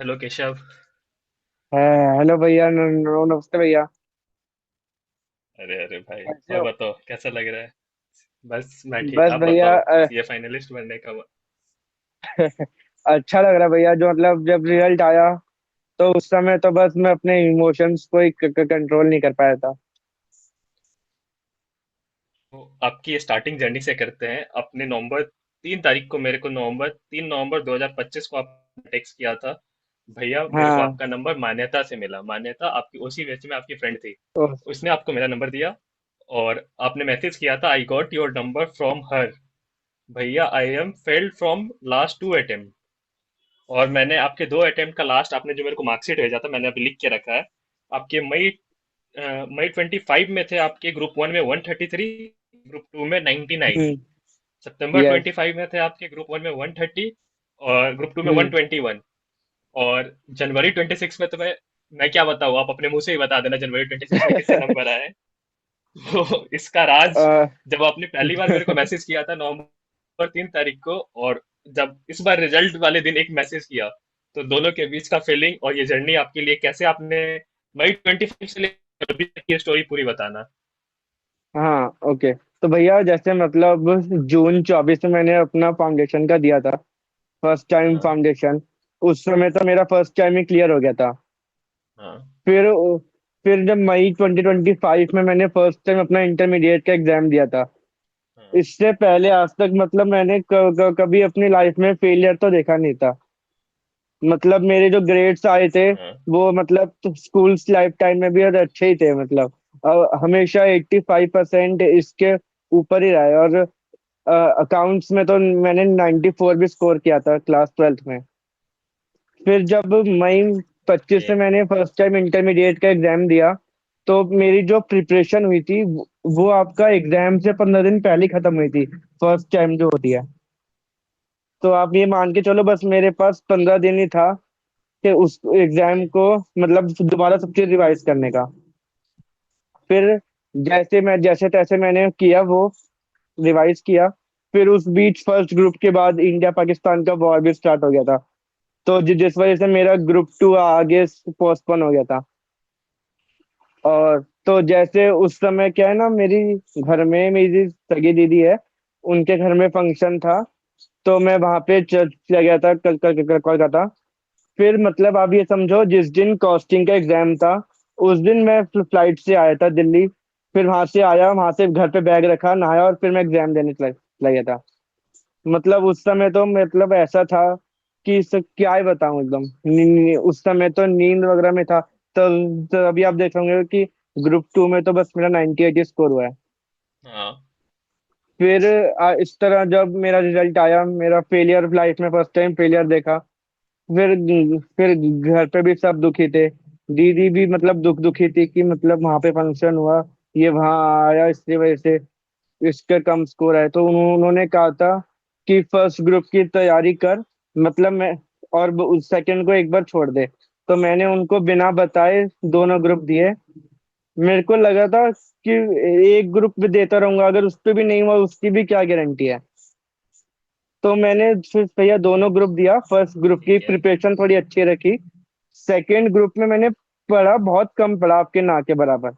Hello Keshav. है। Hello भैया, नमस्ते भैया। अरे अरे भाई, कैसे और हो? बताओ कैसा लग रहा है। बस मैं ठीक, बस आप भैया बताओ। सीए फाइनलिस्ट बनने का अच्छा लग रहा है भैया, जो मतलब जब रिजल्ट आया तो उस समय तो बस मैं अपने इमोशंस को ही कंट्रोल नहीं कर पाया था। तो आपकी स्टार्टिंग जर्नी से करते हैं। अपने नवंबर 3 तारीख को, मेरे को नवंबर 2025 को आप टेक्स्ट किया था। भैया मेरे को हाँ। आपका नंबर मान्यता से मिला। मान्यता आपकी उसी बैच में आपकी फ्रेंड थी। तो उसने आपको मेरा नंबर दिया और आपने मैसेज किया था, I got your number from her. भैया I am failed from last 2 attempt. और मैंने आपके 2 अटेम्प्ट का लास्ट, आपने जो मेरे को मार्कशीट भेजा था मैंने अभी लिख के रखा है। आपके मई 25 में थे, आपके ग्रुप 1 में 133, ग्रुप 2 में 99। सितंबर यस। 25 में थे आपके ग्रुप 1 में 130 और ग्रुप 2 में हम्म। 121। और जनवरी 26 में तो मैं क्या बताऊँ, आप अपने मुंह से ही बता देना जनवरी 26 में कितने नंबर आए। तो इसका राज, अ, जब आपने पहली बार मेरे को मैसेज किया था नवंबर 3 तारीख को, और जब इस बार रिजल्ट वाले दिन एक मैसेज किया, तो दोनों के बीच का फीलिंग और ये जर्नी आपके लिए कैसे, आपने मई 25 से लेकर अभी तक की स्टोरी पूरी बताना। हाँ, ओके। तो भैया जैसे मतलब जून 24 में मैंने अपना फाउंडेशन का दिया था, फर्स्ट टाइम हाँ फाउंडेशन। उस समय तो मेरा फर्स्ट टाइम ही क्लियर हो गया था। हाँ फिर फिर जब मई 2025 में मैंने फर्स्ट टाइम अपना इंटरमीडिएट का एग्जाम दिया था। हाँ इससे पहले आज तक मतलब मैंने कभी अपनी लाइफ में फेलियर तो देखा नहीं था। मतलब मेरे जो ग्रेड्स आए थे हाँ। वो मतलब स्कूल लाइफ टाइम में भी अच्छे ही थे, मतलब हमेशा 85% इसके ऊपर ही रहा है। और अकाउंट्स में तो मैंने 94 भी स्कोर किया था क्लास 12th में। फिर जब मई 25 ओके। से मैंने फर्स्ट टाइम इंटरमीडिएट का एग्जाम दिया, तो मेरी जो प्रिपरेशन हुई थी वो आपका एग्जाम से 15 दिन पहले ही खत्म हुई थी, फर्स्ट टाइम जो होती है। तो आप ये मान के चलो, बस मेरे पास 15 दिन ही था कि उस ओके। एग्जाम को मतलब दोबारा सब चीज रिवाइज करने का। फिर जैसे तैसे मैंने किया वो, रिवाइज किया। फिर उस बीच फर्स्ट ग्रुप के बाद इंडिया पाकिस्तान का वॉर भी स्टार्ट हो गया था। तो जिस वजह से मेरा ग्रुप 2 आगे पोस्टपोन हो गया था। और तो जैसे उस समय क्या है ना, मेरी घर में मेरी सगी दीदी है, उनके घर में फंक्शन था। तो मैं वहां पे चला गया था कोलकाता। फिर मतलब आप ये समझो, जिस दिन कॉस्टिंग का एग्जाम था उस दिन मैं फ्लाइट से आया था दिल्ली। फिर वहां से आया, वहां से घर पे बैग रखा, नहाया और फिर मैं एग्जाम देने चला गया था। मतलब उस समय तो मतलब ऐसा था कि क्या ही बताऊं एकदम। उस समय तो नींद वगैरह में था। तो अभी आप देख होंगे कि ग्रुप 2 में तो बस मेरा 98 ही स्कोर हुआ है। हाँ। फिर इस तरह जब मेरा रिजल्ट आया, मेरा फेलियर लाइफ में फर्स्ट टाइम फेलियर देखा। फिर फिर घर पे भी सब दुखी थे। दीदी भी मतलब दुखी थी कि मतलब वहां पे फंक्शन हुआ, ये वहां आया इसकी वजह से इसका कम स्कोर है। तो उन्होंने कहा था कि फर्स्ट ग्रुप की तैयारी कर, मतलब मैं, और उस सेकंड को एक बार छोड़ दे। तो मैंने उनको बिना बताए दोनों ग्रुप दिए। मेरे को लगा था कि एक ग्रुप भी देता रहूंगा, अगर उस पे भी नहीं हुआ उसकी भी क्या गारंटी है। तो मैंने फिर भैया दोनों ग्रुप दिया, फर्स्ट ग्रुप की ठीक है। प्रिपरेशन थोड़ी अच्छी रखी। सेकंड ग्रुप में मैंने पढ़ा, बहुत कम पढ़ा, आपके ना के बराबर।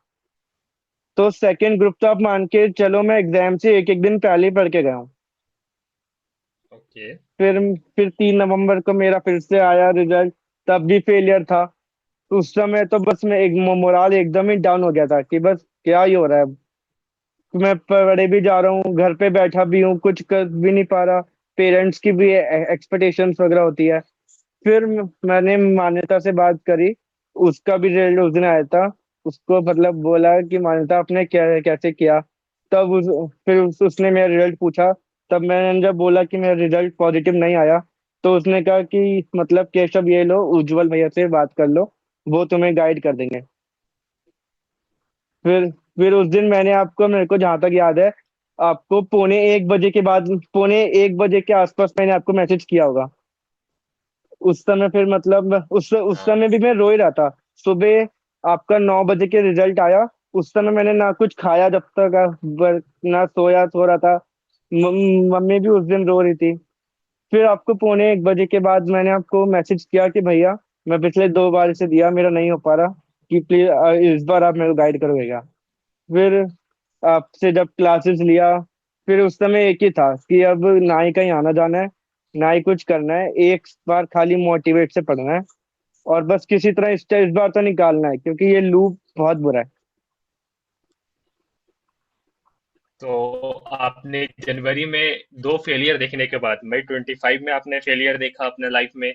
तो सेकंड ग्रुप तो आप मान के चलो मैं एग्जाम से एक एक दिन पहले ही पढ़ के गया हूँ। ओके। फिर फिर 3 नवंबर को मेरा फिर से आया रिजल्ट, तब भी फेलियर था। तो उस समय तो बस मैं एक मोराल एकदम ही डाउन हो गया था कि बस क्या ही हो रहा है अब। मैं पढ़े भी जा रहा हूँ, घर पे बैठा भी हूँ, कुछ कर भी नहीं पा रहा। पेरेंट्स की भी एक्सपेक्टेशंस वगैरह होती है। फिर मैंने मान्यता से बात करी, उसका भी रिजल्ट उस दिन आया था। उसको मतलब बोला कि मान्यता आपने क्या कैसे किया। तब फिर उसने मेरा रिजल्ट पूछा। तब मैंने जब बोला कि मेरा रिजल्ट पॉजिटिव नहीं आया, तो उसने कहा कि मतलब केशव ये लो, उज्जवल भैया से बात कर लो, वो तुम्हें गाइड कर देंगे। फिर फिर उस दिन मैंने आपको, मेरे को जहां तक याद है, आपको पौने 1 बजे के बाद, पौने 1 बजे के आसपास मैंने आपको मैसेज किया होगा। उस समय फिर मतलब उस हाँ समय भी मैं रो ही रहा था। सुबह आपका 9 बजे के रिजल्ट आया। उस समय मैंने ना कुछ खाया जब तक, ना सोया, सो रहा था। मम्मी भी उस दिन रो रही थी। फिर आपको पौने 1 बजे के बाद मैंने आपको मैसेज किया कि भैया मैं पिछले 2 बार से दिया, मेरा नहीं हो पा रहा, कि प्लीज इस बार आप मेरे को गाइड करोगे। फिर आपसे जब क्लासेस लिया, फिर उस समय एक ही था कि अब ना ही कहीं आना जाना है, ना ही कुछ करना है, एक बार खाली मोटिवेट से पढ़ना है, और बस किसी तरह इस बार तो निकालना है, क्योंकि ये लूप बहुत बुरा है। तो आपने जनवरी में दो फेलियर देखने के बाद मई 25 में आपने फेलियर देखा अपने लाइफ में,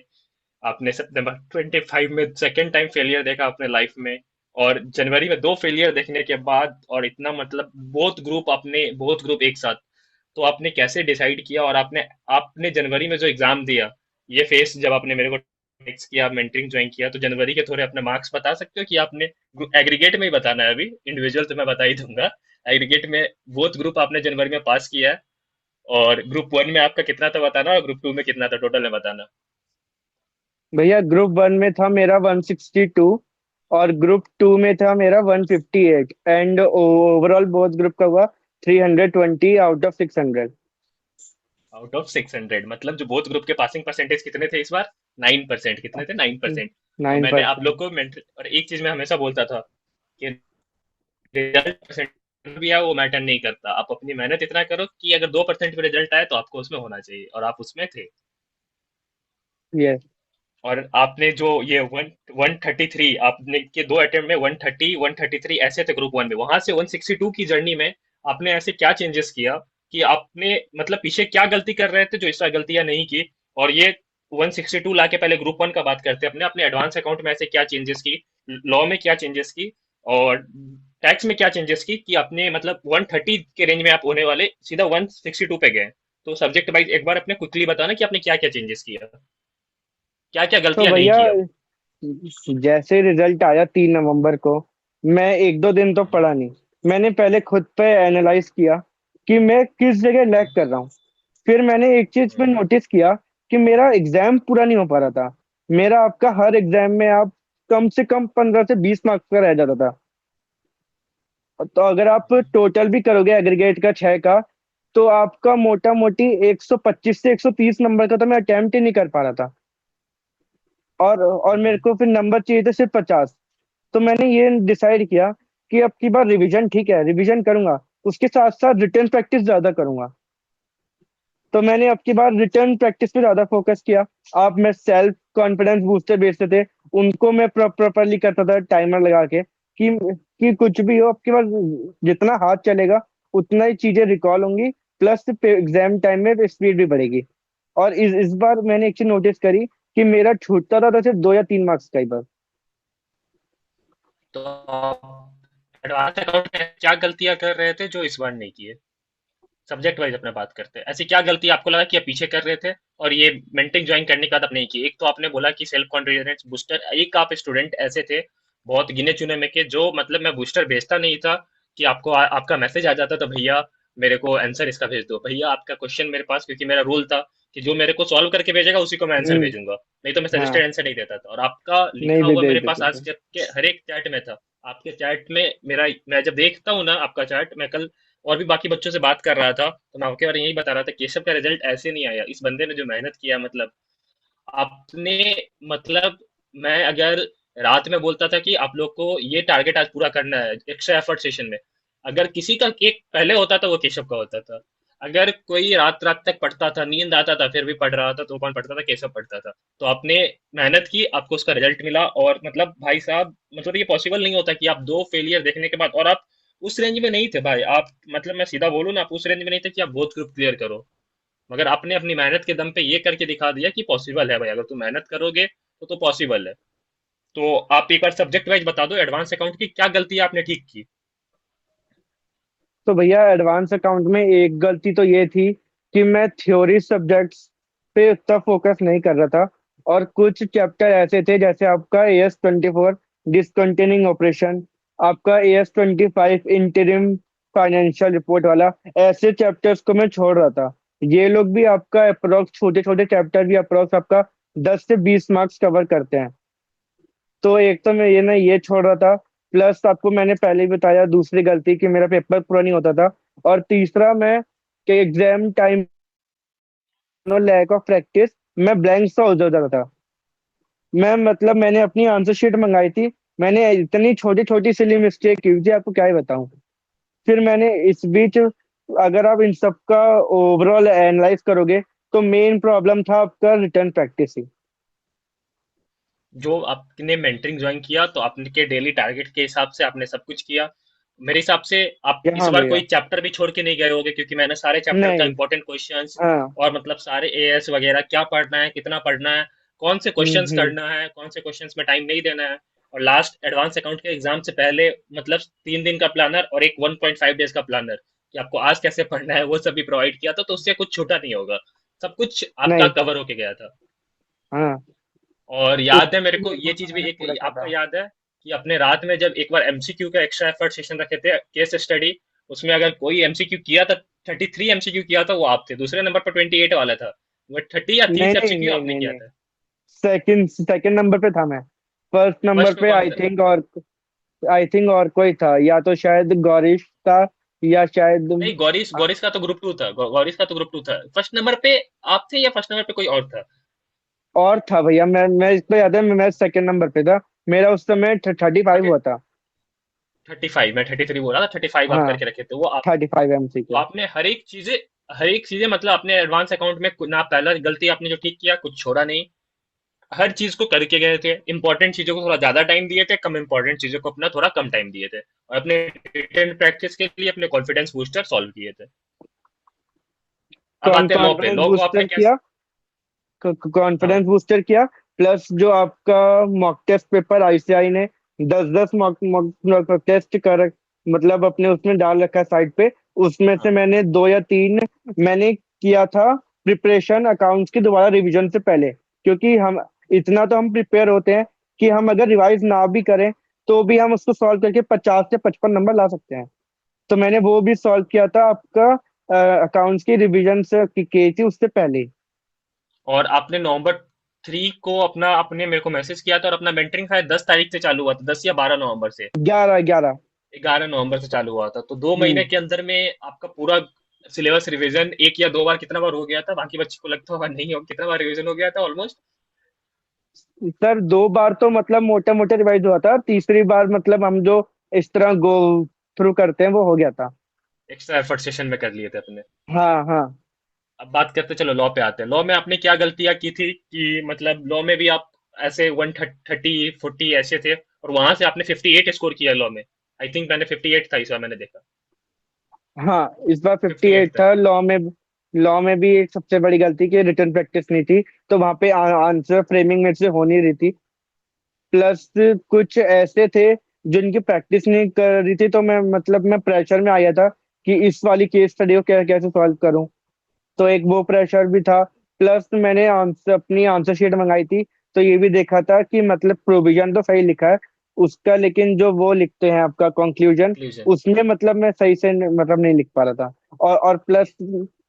आपने सितंबर 25 में सेकेंड टाइम फेलियर देखा अपने लाइफ में, और जनवरी में दो फेलियर देखने के बाद और इतना मतलब बोथ ग्रुप एक साथ, तो आपने कैसे डिसाइड किया? और आपने आपने जनवरी में जो एग्जाम दिया, ये फेस जब आपने मेरे को टेक्स्ट किया, मेंटरिंग ज्वाइन किया, तो जनवरी के थोड़े अपने मार्क्स बता सकते हो कि आपने एग्रीगेट में ही बताना है, अभी इंडिविजुअल तो मैं बता ही दूंगा। एग्रीगेट में बोथ ग्रुप आपने जनवरी में पास किया है, और ग्रुप वन में आपका कितना था बताना, और ग्रुप टू में कितना था टोटल में बताना। भैया ग्रुप वन में था मेरा 162, और ग्रुप टू में था मेरा 158, एंड ओवरऑल बोथ ग्रुप का हुआ 320 आउट ऑफ 600। आउट ऑफ 600 मतलब जो बोथ ग्रुप के पासिंग परसेंटेज कितने थे इस बार? 9%। कितने थे? 9%। तो नाइन मैंने आप लोग परसेंट को मेंटर, और एक चीज मैं हमेशा बोलता था कि रिजल्ट परसेंट भी है वो मैटर नहीं करता, आप अपनी मेहनत इतना करो कि अगर 2% भी रिजल्ट आए तो आपको उसमें होना चाहिए, और आप उसमें थे। यस। और आपने जो ये 133, आपने के दो अटेम्प्ट में 130 133 ऐसे थे ग्रुप वन में, वहां से 162 की जर्नी में आपने ऐसे क्या चेंजेस किया कि आपने मतलब पीछे क्या गलती कर रहे थे जो इस बार गलतियां नहीं की? और ये 162 ला के पहले ग्रुप वन का बात करते हैं, अपने अपने एडवांस अकाउंट में ऐसे क्या चेंजेस की, लॉ में क्या चेंजेस की, और टैक्स में क्या चेंजेस की कि अपने मतलब 130 के रेंज में आप होने वाले सीधा 162 पे गए? तो सब्जेक्ट वाइज एक बार अपने क्विकली बताना कि आपने क्या क्या चेंजेस किया, क्या क्या तो गलतियां नहीं भैया की अब। जैसे रिजल्ट आया 3 नवंबर को, मैं 1-2 दिन तो पढ़ा नहीं। मैंने पहले खुद पे एनालाइज किया कि मैं किस जगह लैग कर रहा हूँ। फिर मैंने एक चीज पे हम्म। नोटिस किया कि मेरा एग्जाम पूरा नहीं हो पा रहा था। मेरा आपका हर एग्जाम में आप कम से कम 15 से 20 मार्क्स का रह जाता था। तो अगर आप टोटल भी करोगे एग्रीगेट का 6 का, तो आपका मोटा मोटी 125 से 130 नंबर का तो मैं अटेम्प्ट ही नहीं कर पा रहा था। और मेरे हम्म। को फिर नंबर चाहिए थे सिर्फ 50। तो मैंने ये डिसाइड किया कि अब की बार रिवीजन, ठीक है रिवीजन करूंगा, उसके साथ साथ रिटर्न प्रैक्टिस ज्यादा करूंगा। तो मैंने अब की बार रिटर्न प्रैक्टिस पे ज्यादा फोकस किया। आप मैं सेल्फ कॉन्फिडेंस बूस्टर बेचते थे, उनको मैं प्रॉपरली करता था टाइमर लगा के, कि कुछ भी हो अब की बार जितना हाथ चलेगा उतना ही चीजें रिकॉल होंगी, प्लस एग्जाम टाइम में स्पीड भी बढ़ेगी। और इस बार मैंने एक चीज नोटिस करी कि मेरा छूटता था तो सिर्फ 2 या 3 मार्क्स का ही बस। तो एडवांस अकाउंट में क्या गलतियां कर रहे थे जो इस बार नहीं किए? सब्जेक्ट वाइज अपने बात करते हैं, ऐसी क्या गलती आपको लगा कि आप पीछे कर रहे थे और ये मेंटिंग ज्वाइन करने के बाद आप नहीं किए? एक तो आपने बोला कि सेल्फ कॉन्फिडेंस बूस्टर, एक आप स्टूडेंट ऐसे थे बहुत गिने चुने में के जो मतलब मैं बूस्टर भेजता नहीं था कि आपको आपका मैसेज आ जाता था भैया मेरे को आंसर इसका भेज दो, भैया आपका क्वेश्चन मेरे पास, क्योंकि मेरा रूल था कि जो मेरे को सॉल्व करके भेजेगा उसी को मैं आंसर हम्म। भेजूंगा, नहीं तो मैं हाँ। सजेस्टेड आंसर नहीं देता था, और आपका नहीं लिखा भी हुआ दे मेरे पास देते आज थे। तक के हर एक चैट में था। आपके चैट में मेरा, मैं जब देखता हूँ ना आपका चैट, मैं कल और भी बाकी बच्चों से बात कर रहा था तो मैं आपके बारे में यही बता रहा था, केशव का रिजल्ट ऐसे नहीं आया, इस बंदे ने जो मेहनत किया मतलब आपने, मतलब मैं अगर रात में बोलता था कि आप लोग को ये टारगेट आज पूरा करना है एक्स्ट्रा एफर्ट सेशन में, अगर किसी का एक पहले होता था वो केशव का होता था। अगर कोई रात रात तक पढ़ता था, नींद आता था फिर भी पढ़ रहा था, तो कौन पढ़ता था? केशव पढ़ता था। तो आपने मेहनत की, आपको उसका रिजल्ट मिला, और मतलब भाई साहब मतलब ये पॉसिबल नहीं होता कि आप दो फेलियर देखने के बाद, और आप उस रेंज में नहीं थे भाई आप, मतलब मैं सीधा बोलूँ ना, आप उस रेंज में नहीं थे कि आप बहुत ग्रुप क्लियर करो, मगर आपने अपनी मेहनत के दम पे ये करके दिखा दिया कि पॉसिबल है भाई, अगर तुम मेहनत करोगे तो पॉसिबल है। तो आप एक बार सब्जेक्ट वाइज बता दो एडवांस अकाउंट की क्या गलती आपने ठीक की। तो भैया एडवांस अकाउंट में एक गलती तो ये थी कि मैं थ्योरी सब्जेक्ट्स पे उतना फोकस नहीं कर रहा था, और कुछ चैप्टर ऐसे थे जैसे आपका AS24 डिसकंटिन्यूइंग ऑपरेशन, आपका AS25 इंटरिम फाइनेंशियल रिपोर्ट वाला, ऐसे चैप्टर्स को मैं छोड़ रहा था। ये लोग भी आपका अप्रोक्स, छोटे छोटे चैप्टर भी अप्रोक्स आपका 10 से 20 मार्क्स कवर करते हैं। तो एक तो मैं ये छोड़ रहा था, प्लस आपको मैंने पहले ही बताया दूसरी गलती कि मेरा पेपर पूरा नहीं होता था, और तीसरा मैं कि exam time lack of practice मैं ब्लैंक सा हो जाता था। मैं मतलब मैंने अपनी आंसर शीट मंगाई थी। मैंने इतनी छोटी छोटी सिली मिस्टेक की थी, आपको क्या ही बताऊं। फिर मैंने इस बीच, अगर आप इन सब का ओवरऑल एनालाइज करोगे, तो मेन प्रॉब्लम था आपका रिटर्न प्रैक्टिस ही। जो आपने मेंटरिंग ज्वाइन किया तो आपके डेली टारगेट के हिसाब से आपने सब कुछ किया। मेरे हिसाब से आप इस हाँ बार भैया। कोई चैप्टर भी छोड़ के नहीं गए होगे, क्योंकि मैंने सारे चैप्टर का नहीं। इंपॉर्टेंट क्वेश्चंस हाँ। और मतलब सारे एएस वगैरह क्या पढ़ना है, कितना पढ़ना है, कौन से क्वेश्चंस हम्म। करना है, कौन से क्वेश्चंस में टाइम नहीं देना है, और लास्ट एडवांस अकाउंट के एग्जाम से पहले मतलब 3 दिन का प्लानर और एक 1.5 डेज का प्लानर कि आपको आज कैसे पढ़ना है वो सब भी प्रोवाइड किया था, तो उससे कुछ छूटा नहीं होगा। सब कुछ आपका नहीं। कवर होके गया था। हाँ। और उस याद है मेरे को ये वो चीज भी मैंने एक पूरा किया आपका था। याद है कि अपने रात में जब एक बार एमसीक्यू का एक्स्ट्रा एफर्ट सेशन रखे थे, केस स्टडी, उसमें अगर कोई एमसीक्यू किया था, 33 एमसीक्यू किया था वो आप थे, दूसरे नंबर पर 28 वाला था, वो 30 या नहीं 30 नहीं एमसीक्यू नहीं आपने नहीं किया नहीं। था। सेकंड सेकंड नंबर पे था मैं। फर्स्ट नंबर फर्स्ट में पे कौन आई था? थिंक, और आई थिंक और कोई था, या तो शायद गौरीश था, या शायद नहीं, गौरीश गौरीश का तो ग्रुप टू था, गौरीश का तो ग्रुप टू था। फर्स्ट नंबर पे आप थे या फर्स्ट नंबर पे कोई और था? और था भैया। मैं इसको याद है, मैं सेकंड नंबर पे था। मेरा उस समय 35 आगे हुआ था। 35, मैं 33 बोल रहा था, 35 आप हाँ। करके रखे थे वो आप। 35 तो MCQ। आपने हर एक चीजें मतलब आपने एडवांस अकाउंट में ना पहला गलती आपने जो ठीक किया कुछ छोड़ा नहीं, हर चीज को करके गए थे। इंपॉर्टेंट चीजों को थोड़ा ज्यादा टाइम दिए थे, कम इंपॉर्टेंट चीजों को अपना थोड़ा कम टाइम दिए थे, और अपने रिटेन प्रैक्टिस के लिए अपने कॉन्फिडेंस बूस्टर सॉल्व किए थे। अब आते हैं लॉ पे। कॉन्फिडेंस लॉ को आपने बूस्टर कैसे? किया। हाँ। कॉन्फिडेंस बूस्टर किया। प्लस जो आपका मॉक टेस्ट पेपर आईसीआई ने 10-10 मॉक मॉक टेस्ट कर, मतलब अपने उसमें डाल रखा है साइड पे। उसमें से हाँ। मैंने 2 या 3 मैंने किया था प्रिपरेशन अकाउंट्स की दोबारा रिवीजन से पहले। क्योंकि हम इतना तो हम प्रिपेयर होते हैं कि हम अगर रिवाइज ना भी करें, तो भी हम उसको सॉल्व करके 50 से 55 नंबर ला सकते हैं। तो मैंने वो भी सॉल्व किया था आपका अकाउंट्स की रिवीजन से की थी उससे पहले। और आपने नवंबर 3 को अपना आपने मेरे को मैसेज किया था, और अपना मेंटरिंग शायद 10 तारीख से चालू हुआ था, 10 या 12 नवंबर से। 11 11। 11 नवंबर से चालू हुआ था, तो 2 महीने हम्म। के अंदर में आपका पूरा सिलेबस रिवीजन एक या दो बार कितना बार हो गया था? बाकी बच्चे को लगता होगा नहीं हो, कितना बार रिवीजन हो गया था ऑलमोस्ट? सर 2 बार तो मतलब मोटे मोटे रिवाइज हुआ था, तीसरी बार मतलब हम जो इस तरह गो थ्रू करते हैं वो हो गया था। एक्स्ट्रा एफर्ट सेशन में कर लिए थे अपने। हाँ हाँ। अब बात करते, चलो लॉ पे आते हैं। लॉ में आपने क्या गलतियां की थी कि मतलब लॉ में भी आप ऐसे 130 40 ऐसे थे, और वहां से आपने 58 स्कोर किया लॉ में। आई थिंक मैंने 58 था इस बार, मैंने देखा हाँ, इस बार 58 58 था। था लॉ में। लॉ में भी एक सबसे बड़ी गलती की रिटर्न प्रैक्टिस नहीं थी, तो वहां पे आंसर फ्रेमिंग मेरे से हो नहीं रही थी। प्लस कुछ ऐसे थे जिनकी प्रैक्टिस नहीं कर रही थी, तो मैं मतलब मैं प्रेशर में आया था कि इस वाली केस स्टडी को कैसे सॉल्व करूं। तो एक वो प्रेशर भी था। प्लस मैंने आंसर अपनी आंसर शीट मंगाई थी, तो ये भी देखा था कि मतलब प्रोविजन तो सही लिखा है उसका, लेकिन जो वो लिखते हैं आपका कंक्लूजन, कंक्लूजन। उसमें मतलब मैं सही से मतलब नहीं लिख पा रहा था। और प्लस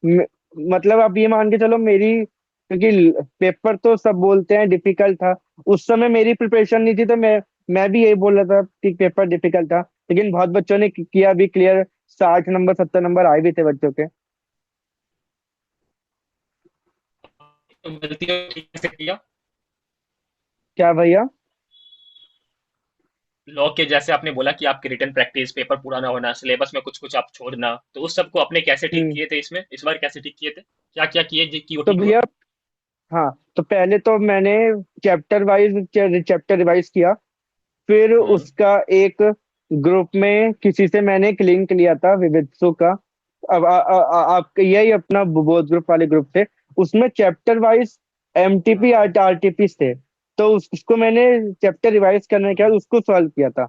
मतलब आप ये मान के चलो मेरी, क्योंकि पेपर तो सब बोलते हैं डिफिकल्ट था, उस समय मेरी प्रिपरेशन नहीं थी, तो मैं भी यही बोल रहा था कि पेपर डिफिकल्ट था। लेकिन बहुत बच्चों ने किया भी क्लियर। 60 नंबर 70 नंबर आए भी थे बच्चों के। तो गलतियों को ठीक से किया। क्या भैया? लॉ के जैसे आपने बोला कि आपकी रिटर्न प्रैक्टिस, पेपर पूरा ना होना, सिलेबस में कुछ कुछ आप छोड़ना, तो उस सब को आपने कैसे ठीक हम्म। किए थे? इसमें इस बार कैसे ठीक किए थे? क्या क्या किए कि वो तो ठीक हुआ? भैया, हाँ, तो पहले तो मैंने चैप्टर वाइज चैप्टर रिवाइज किया। फिर हाँ। उसका एक ग्रुप में किसी से मैंने एक लिंक लिया था विवित्सु का। अब आपका यही अपना बोध ग्रुप वाले ग्रुप थे। उसमें चैप्टर वाइज एमटीपी हाँ। आरटीपी थे। तो उसको मैंने चैप्टर रिवाइज करने के बाद उसको सॉल्व किया था।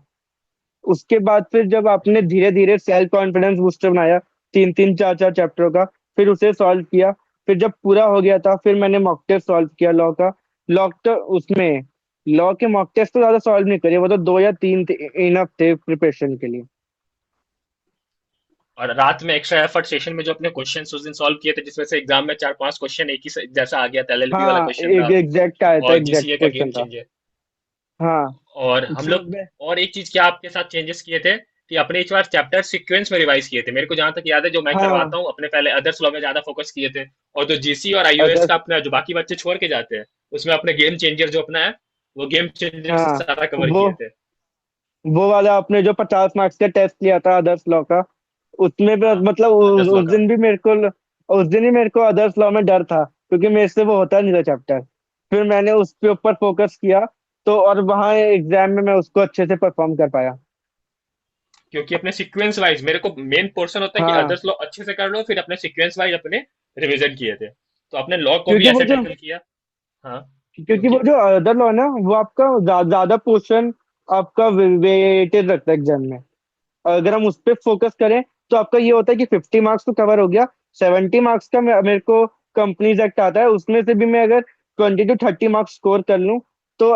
उसके बाद फिर जब आपने धीरे धीरे सेल्फ कॉन्फिडेंस बूस्टर बनाया, 3 3 4 4 चैप्टरों का, फिर उसे सॉल्व किया। फिर जब पूरा हो गया था, फिर मैंने मॉक टेस्ट सॉल्व किया लॉ का। लॉ तो उसमें लॉ के मॉक टेस्ट तो ज्यादा सॉल्व नहीं करे, वो तो 2 या 3 इनफ थे प्रिपरेशन के लिए। और रात में एक्स्ट्रा एफर्ट सेशन में जो अपने क्वेश्चन उस दिन सॉल्व किए थे, जिसमें से एग्जाम में 4 5 क्वेश्चन एक ही जैसा आ गया था, एलएलबी वाला हाँ, क्वेश्चन था, एग्जैक्ट आया था, और एग्जैक्ट जीसीए का गेम क्वेश्चन था। चेंजर। हाँ। और हम फिर लोग, और एक चीज क्या आपके साथ चेंजेस किए थे कि अपने इस बार चैप्टर सीक्वेंस में रिवाइज किए थे। मेरे को जहां तक याद है, जो मैं हाँ। करवाता हूँ अपने, पहले अदर्स लॉ में ज्यादा फोकस किए थे, और जो जीसी और आईओएस अदर। का अपना जो बाकी बच्चे छोड़ के जाते हैं, उसमें अपने गेम चेंजर जो अपना है वो गेम चेंजर हाँ सारा कवर वो किए थे। वो वाला आपने जो 50 मार्क्स का टेस्ट लिया था अदर्स लॉ का, उसमें भी हाँ, मतलब दस लॉ उस का। दिन भी मेरे को, उस दिन ही मेरे को अदर्स लॉ में डर था क्योंकि मेरे से वो होता नहीं था चैप्टर। फिर मैंने उसके ऊपर फोकस किया, तो और वहाँ एग्जाम में मैं उसको अच्छे से परफॉर्म कर पाया। क्योंकि अपने सीक्वेंस वाइज मेरे को मेन पोर्शन होता है कि हाँ अदर्स लॉ अच्छे से कर लो, फिर अपने सीक्वेंस वाइज अपने रिवीजन किए थे, तो आपने लॉ को भी क्योंकि वो ऐसे जो टैकल किया। हाँ। क्योंकि वो क्योंकि जो अदर लॉ है ना, वो आपका ज्यादा पोर्शन आपका वेटेड रखता है एग्जाम में। अगर हम उस पर फोकस करें तो आपका ये होता है कि 50 मार्क्स तो कवर हो गया। 70 मार्क्स का मेरे को कंपनीज एक्ट आता है, उसमें से भी मैं अगर 20 to 30 मार्क्स स्कोर कर लूं तो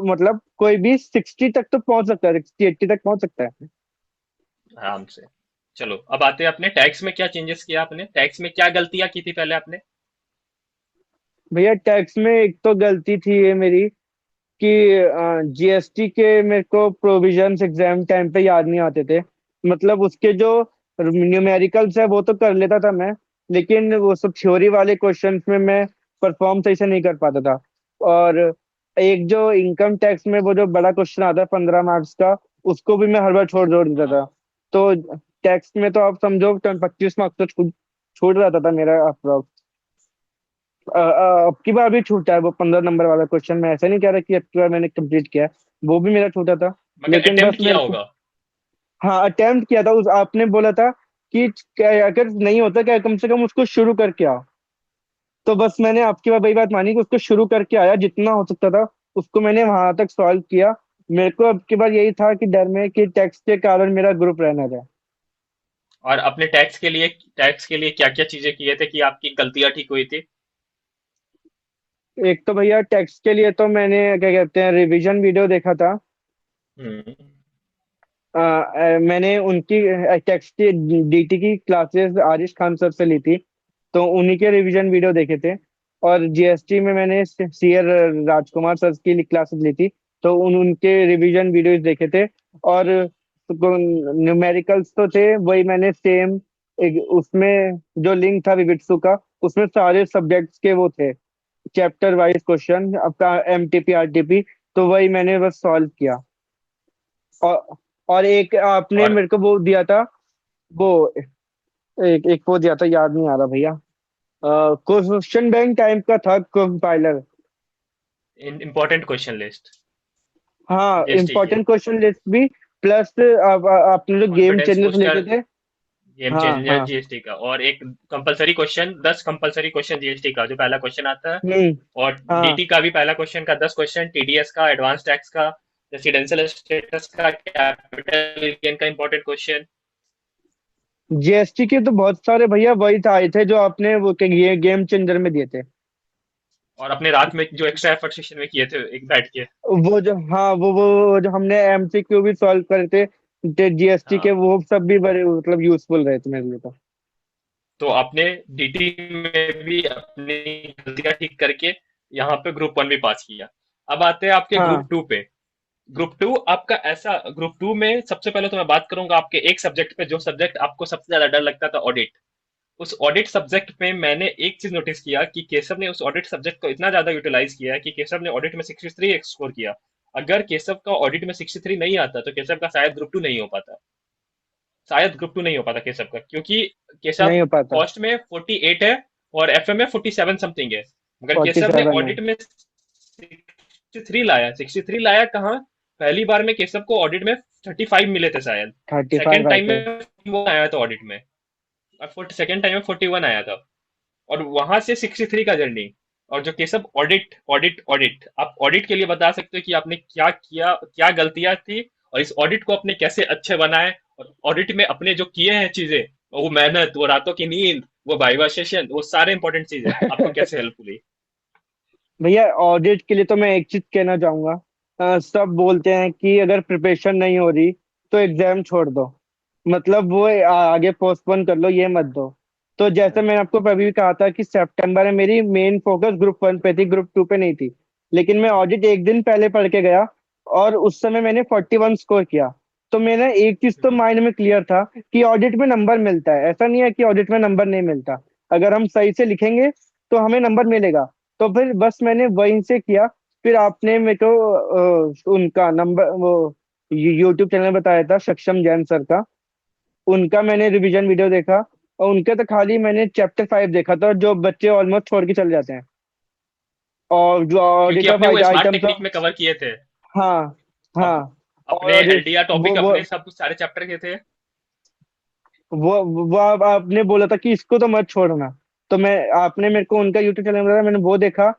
मतलब कोई भी 60 तक तो पहुंच सकता है, 60 80 तक पहुंच सकता है। आराम से। चलो अब आते हैं अपने टैक्स में क्या चेंजेस किया आपने, टैक्स में क्या गलतियां की थी पहले आपने। भैया टैक्स में एक तो गलती थी ये मेरी कि जीएसटी के मेरे को प्रोविजंस एग्जाम टाइम पे याद नहीं आते थे। मतलब उसके जो न्यूमेरिकल्स है वो तो कर लेता था मैं, लेकिन वो सब थ्योरी वाले क्वेश्चंस में मैं परफॉर्म सही से नहीं कर पाता था। और एक जो इनकम टैक्स में वो जो बड़ा क्वेश्चन आता है 15 मार्क्स का, उसको भी मैं हर बार छोड़ छोड़ देता हाँ। था। तो टैक्स में तो आप समझो 25 मार्क्स तो छूट छूट जाता था मेरा अप्रोक्स। अब की बार भी छूटा है वो 15 नंबर वाला क्वेश्चन। मैं ऐसा नहीं कह रहा कि अब की बार मैंने कंप्लीट किया है, वो भी मेरा छूटा था। मगर लेकिन बस अटेम्प्ट किया मेरे को, होगा। हाँ अटेम्प्ट किया था। उस आपने बोला था कि अगर नहीं होता क्या कम से कम उसको शुरू करके आओ, तो बस मैंने आपकी बार वही बात मानी कि उसको शुरू करके आया, जितना हो सकता था उसको मैंने वहां तक सॉल्व किया। मेरे को अब की बार यही था कि डर में कि टैक्स के कारण मेरा ग्रुप रहना जाए। और अपने टैक्स के लिए क्या क्या चीजें किए थे कि आपकी गलतियां ठीक हुई थी। एक तो भैया टैक्स के लिए तो मैंने क्या कहते हैं रिवीजन वीडियो देखा था। हम्म। मैंने उनकी टेक्स्ट की डीटी की क्लासेस आरिश खान सर से ली थी, तो उन्हीं के रिवीजन वीडियो देखे थे। और जीएसटी में मैंने सीआर राजकुमार सर की क्लासेस ली थी, तो उनके रिवीजन वीडियोस देखे थे। और न्यूमेरिकल्स तो थे वही मैंने सेम, एक उसमें जो लिंक था विवित्सु का, उसमें सारे सब्जेक्ट्स के वो थे, चैप्टर वाइज क्वेश्चन आपका एमटीपी आरटीपी, तो वही मैंने बस सॉल्व किया। और और एक आपने और मेरे को वो दिया था, वो एक एक वो दिया था, याद नहीं आ रहा भैया। क्वेश्चन बैंक टाइप का था कंपाइलर। इम्पोर्टेंट क्वेश्चन लिस्ट हाँ जीएसटी की। इंपॉर्टेंट क्वेश्चन लिस्ट भी, प्लस आपने जो गेम कॉन्फिडेंस चेंजर्स लिखे बूस्टर, थे। गेम हाँ चेंजर हाँ। जीएसटी का, और एक compulsory question, 10 compulsory question GST का जो पहला क्वेश्चन आता है। हम्म। और हाँ डीटी का भी पहला क्वेश्चन का 10 क्वेश्चन, टीडीएस का, एडवांस टैक्स का, रेसिडेंशियल स्टेटस का, कैपिटल गेन का इंपॉर्टेंट क्वेश्चन। जीएसटी के तो बहुत सारे भैया वही था आए थे जो आपने वो ये गेम चेंजर में दिए थे। और अपने रात में जो एक्स्ट्रा एफर्ट सेशन में किए थे एक बैठ के। वो जो हाँ वो जो हमने एमसीक्यू भी सॉल्व करे थे जीएसटी के, हाँ। वो सब भी बड़े मतलब यूजफुल रहे थे मेरे लिए तो। तो आपने डीटी में भी अपनी गलतियां ठीक करके यहाँ पे ग्रुप वन भी पास किया। अब आते हैं आपके ग्रुप हाँ टू पे। ग्रुप टू आपका ऐसा, ग्रुप टू में सबसे पहले तो मैं बात करूंगा आपके एक सब्जेक्ट पे, जो सब्जेक्ट आपको सबसे ज्यादा डर लगता था, ऑडिट। उस ऑडिट सब्जेक्ट पे मैंने एक चीज नोटिस किया कि केशव ने उस ऑडिट सब्जेक्ट को इतना ज्यादा यूटिलाइज किया है कि केशव ने ऑडिट में 63 स्कोर किया। अगर केशव का ऑडिट में 63 नहीं आता तो केशव का शायद ग्रुप टू नहीं हो पाता। शायद ग्रुप टू नहीं हो पाता केशव का, क्योंकि केशव नहीं हो पाता। कॉस्ट में 48 है और एफए में 47 समथिंग है। मगर फोर्टी केशव ने सेवन है। ऑडिट में 63 लाया कहाँ। पहली बार में केशव को ऑडिट में 35 मिले थे शायद। 35 सेकेंड आए टाइम थे। में 41 आया था ऑडिट में। और सेकेंड टाइम में 41 आया था। और वहां से 63 का जर्नी। और जो केशव ऑडिट ऑडिट ऑडिट, आप ऑडिट के लिए बता सकते हो कि आपने क्या किया, क्या गलतियां थी, और इस ऑडिट को आपने कैसे अच्छे बनाए। और ऑडिट में अपने जो किए हैं चीजें, वो मेहनत, वो रातों की नींद, वो वाइवा सेशन, वो सारे इंपॉर्टेंट चीजें आपको कैसे हेल्प हुई। भैया ऑडिट के लिए तो मैं एक चीज कहना चाहूंगा। सब बोलते हैं कि अगर प्रिपरेशन नहीं हो रही तो एग्जाम छोड़ दो, मतलब वो आगे पोस्टपोन कर लो, ये मत दो। तो जैसे मैंने आपको अभी भी कहा था कि सितंबर में मेरी मेन फोकस ग्रुप वन पे थी, ग्रुप टू पे नहीं थी। लेकिन मैं ऑडिट एक दिन पहले पढ़ के गया और उस समय मैंने 41 स्कोर किया। तो मेरा एक चीज तो माइंड में क्लियर था कि ऑडिट में नंबर मिलता है, ऐसा नहीं है कि ऑडिट में नंबर नहीं मिलता। अगर हम सही से लिखेंगे तो हमें नंबर मिलेगा। तो फिर बस मैंने वहीं से किया। फिर आपने मेरे को उनका नंबर वो यूट्यूब चैनल बताया था सक्षम जैन सर का। उनका मैंने रिवीजन वीडियो देखा, और उनका तो खाली मैंने चैप्टर 5 देखा था, जो बच्चे ऑलमोस्ट छोड़ के चले जाते हैं। और जो क्योंकि ऑडिट ऑफ अपने वो स्मार्ट आइटम्स टेक्निक ऑफ। में कवर किए थे। हाँ। हाँ। अब अपने और एलडीआर वो टॉपिक वो अपने सब सारे चैप्टर के थे। वो आपने बोला था कि इसको तो मत छोड़ना। तो मैं आपने मेरे को उनका यूट्यूब चैनल बताया, मैंने वो देखा।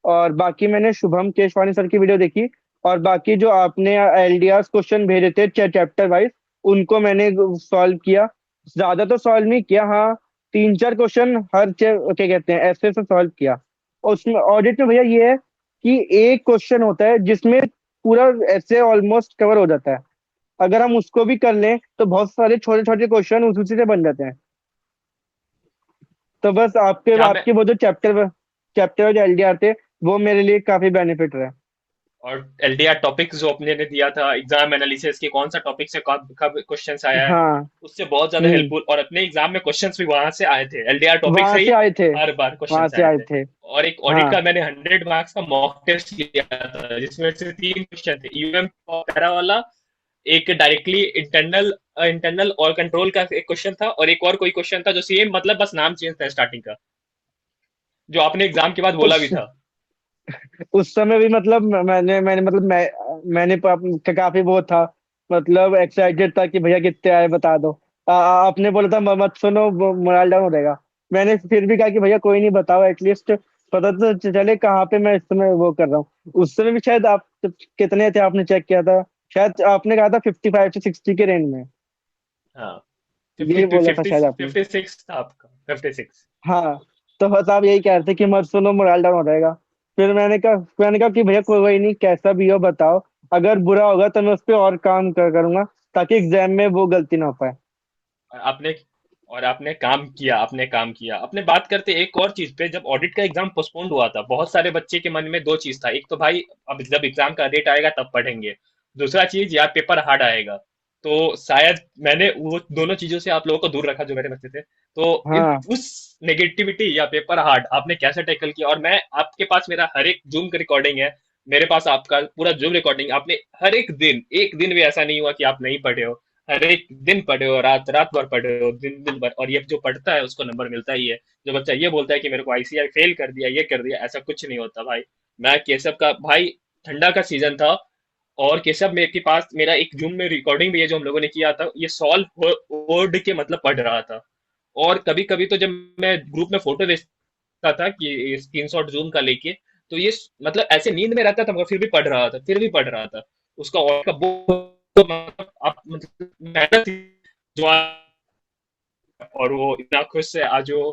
और बाकी मैंने शुभम केशवानी सर की वीडियो देखी। और बाकी जो आपने एलडीआर क्वेश्चन भेजे थे चैप्टर वाइज, उनको मैंने सॉल्व किया। ज्यादा तो सॉल्व नहीं किया, हाँ। 3 4 क्वेश्चन क्या कहते हैं ऐसे से सॉल्व किया। और उसमें ऑडिट में भैया ये है कि एक क्वेश्चन होता है जिसमें पूरा ऐसे ऑलमोस्ट कवर हो जाता है। अगर हम उसको भी कर लें तो बहुत सारे छोटे छोटे क्वेश्चन उसी से बन जाते हैं। तो बस आपके जहाँ मैं आपके वो जो चैप्टर चैप्टर जो एलडीआर थे, वो मेरे लिए काफी बेनिफिट रहे। और एलडीआर टॉपिक जो अपने ने दिया था एग्जाम एनालिसिस की कौन सा टॉपिक से कब कब क्वेश्चंस आया है, हाँ। उससे बहुत ज्यादा हम्म। हेल्पफुल। और अपने एग्जाम में क्वेश्चंस भी वहां से आए थे, एलडीआर टॉपिक वहां से से ही आए थे। हर बार वहां क्वेश्चंस से आए आए थे। थे। और एक ऑडिट हाँ। का मैंने 100 मार्क्स का मॉक टेस्ट किया था, जिसमें से 3 क्वेश्चन थे यूएम पैरा वाला, एक डायरेक्टली इंटरनल इंटरनल और कंट्रोल का एक क्वेश्चन था, और एक और कोई क्वेश्चन था जो सेम, मतलब बस नाम चेंज था स्टार्टिंग का, जो आपने एग्जाम के बाद बोला भी उस था। उस समय भी मतलब मैंने काफी वो था, मतलब एक्साइटेड था कि भैया कितने आए बता दो। आपने बोला था मत सुनो, मोरल डाउन हो जाएगा। मैंने फिर भी कहा कि भैया कोई नहीं, बताओ एटलीस्ट, पता तो चले कहाँ पे मैं इस समय वो कर रहा हूँ। उस समय भी शायद आप कितने थे आपने चेक किया था? शायद आपने कहा था 55 से 60 के रेंज में। हाँ, यही 50 बोला था 50 शायद आपने। 56 था आपका, 56। हाँ। तो बस आप यही कह रहे थे कि मत सुनो, मोरल डाउन हो जाएगा। फिर मैंने कहा कि भैया कोई नहीं, कैसा भी हो बताओ। अगर बुरा होगा तो मैं उस पर और काम करूंगा, ताकि एग्जाम में वो गलती ना हो पाए। और आपने और आपने काम किया, आपने काम किया। अपने बात करते एक और चीज पे, जब ऑडिट का एग्जाम पोस्टपोन्ड हुआ था, बहुत सारे बच्चे के मन में दो चीज था। एक तो भाई अब जब एग्जाम का डेट आएगा तब पढ़ेंगे, दूसरा चीज यार पेपर हार्ड आएगा। तो शायद मैंने वो दोनों चीजों से आप लोगों को दूर रखा जो मेरे बच्चे थे। तो हाँ। उस नेगेटिविटी या पेपर हार्ड आपने कैसे टैकल किया? और मैं आपके पास मेरा हर एक जूम का रिकॉर्डिंग है, मेरे पास आपका पूरा जूम रिकॉर्डिंग, आपने हर एक दिन भी ऐसा नहीं हुआ कि आप नहीं पढ़े हो। हर एक दिन पढ़े हो, रात रात भर पढ़े हो, दिन दिन भर। और ये जो पढ़ता है उसको नंबर मिलता ही है। जो बच्चा ये बोलता है कि मेरे को आईसीआई फेल कर दिया, ये कर दिया, ऐसा कुछ नहीं होता भाई। मैं केशव का भाई, ठंडा का सीजन था, और केशव मेरे के पास मेरा एक जूम में रिकॉर्डिंग भी है जो हम लोगों ने किया था, ये सॉल्व वर्ड के मतलब पढ़ रहा था। और कभी कभी तो जब मैं ग्रुप में फोटो भेजता था कि स्क्रीनशॉट जूम का लेके, तो ये मतलब ऐसे नींद में रहता था मगर फिर भी पढ़ रहा था, फिर भी पढ़ रहा था। उसका और का तो मतलब आप मतलब मेहनत जो और वो इतना खुश है आज वो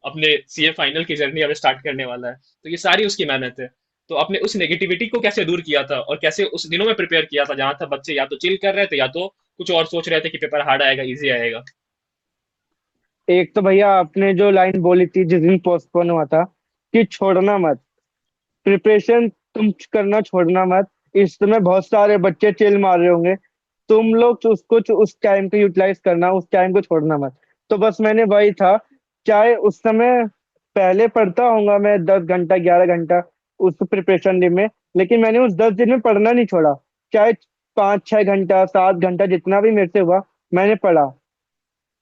अपने सीए फाइनल की जर्नी अब स्टार्ट करने वाला है, तो ये सारी उसकी मेहनत है। तो आपने उस नेगेटिविटी को कैसे दूर किया था, और कैसे उस दिनों में प्रिपेयर किया था जहां था बच्चे या तो चिल कर रहे थे या तो कुछ और सोच रहे थे कि पेपर हार्ड आएगा, इजी आएगा? एक तो भैया आपने जो लाइन बोली थी जिस दिन पोस्टपोन हुआ था, कि छोड़ना मत, प्रिपरेशन तुम करना छोड़ना मत। इस समय बहुत सारे बच्चे चिल मार रहे होंगे, तुम लोग उसको उस टाइम को यूटिलाइज करना, उस टाइम को छोड़ना मत। तो बस मैंने वही था, चाहे उस समय पहले पढ़ता होऊंगा मैं 10 घंटा 11 घंटा उस प्रिपरेशन दिन में, लेकिन मैंने उस 10 दिन में पढ़ना नहीं छोड़ा। चाहे 5 6 घंटा 7 घंटा जितना भी मेरे से हुआ, मैंने पढ़ा।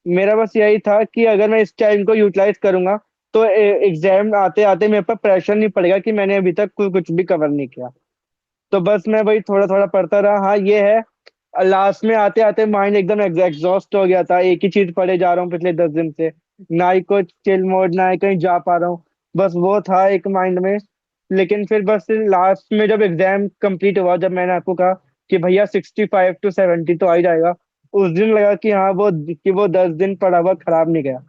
मेरा बस यही था कि अगर मैं इस टाइम को यूटिलाइज करूंगा तो एग्जाम आते आते मेरे पर प्रेशर नहीं पड़ेगा कि मैंने अभी तक कुछ भी कवर नहीं किया। तो बस मैं वही थोड़ा थोड़ा पढ़ता रहा। हाँ ये है, लास्ट में आते आते माइंड एकदम एग्जॉस्ट हो गया था, एक ही चीज पढ़े जा रहा हूँ पिछले 10 दिन से। ना ही कोई चिल मोड, ना ही कहीं जा पा रहा हूँ। बस वो था एक माइंड में। लेकिन फिर बस लास्ट में जब एग्जाम कंप्लीट हुआ, जब मैंने आपको कहा कि भैया 65 to 70 तो आ ही जाएगा, उस दिन लगा कि हाँ वो 10 दिन पढ़ा हुआ खराब नहीं गया।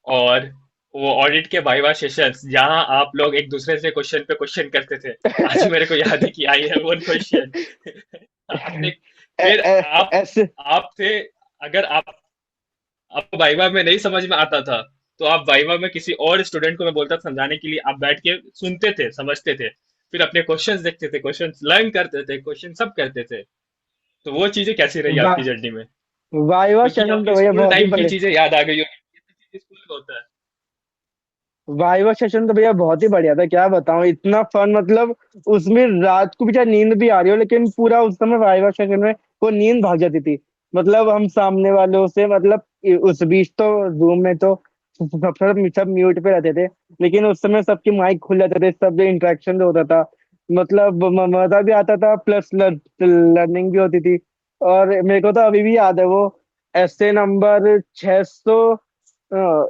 और वो ऑडिट के वाइवा सेशंस जहां आप लोग एक दूसरे से क्वेश्चन पे क्वेश्चन करते थे, आज मेरे को याद है कि आई हैव वन क्वेश्चन। आपने फिर आप ऐसे। आप थे, अगर आपको वाइवा में नहीं समझ में आता था, तो आप वाइवा में किसी और स्टूडेंट को मैं बोलता था समझाने के लिए, आप बैठ के सुनते थे, समझते थे, फिर अपने क्वेश्चंस देखते थे, क्वेश्चंस लर्न करते थे, क्वेश्चन सब करते थे। तो वो चीजें कैसी रही वा, आपकी जर्नी में? वाइवा क्योंकि सेशन तो आपकी भैया स्कूल बहुत ही टाइम की बड़े। चीजें याद आ गई होगी, ये तो चीजें स्कूल में होता है। वाइवा सेशन तो भैया बहुत ही बढ़िया था, क्या बताऊं, इतना फन, मतलब उसमें रात को भी चाहे नींद भी आ रही हो लेकिन पूरा उस समय वाइवा सेशन में वो नींद भाग जाती थी। मतलब हम सामने वालों से, मतलब उस बीच तो रूम में तो सब म्यूट पे रहते थे, लेकिन उस समय सबके माइक खुल जाते थे, सब इंटरेक्शन भी होता था। मतलब मजा भी आता था, प्लस लर्निंग भी होती थी। और मेरे को तो अभी भी याद है वो ऐसे नंबर 600,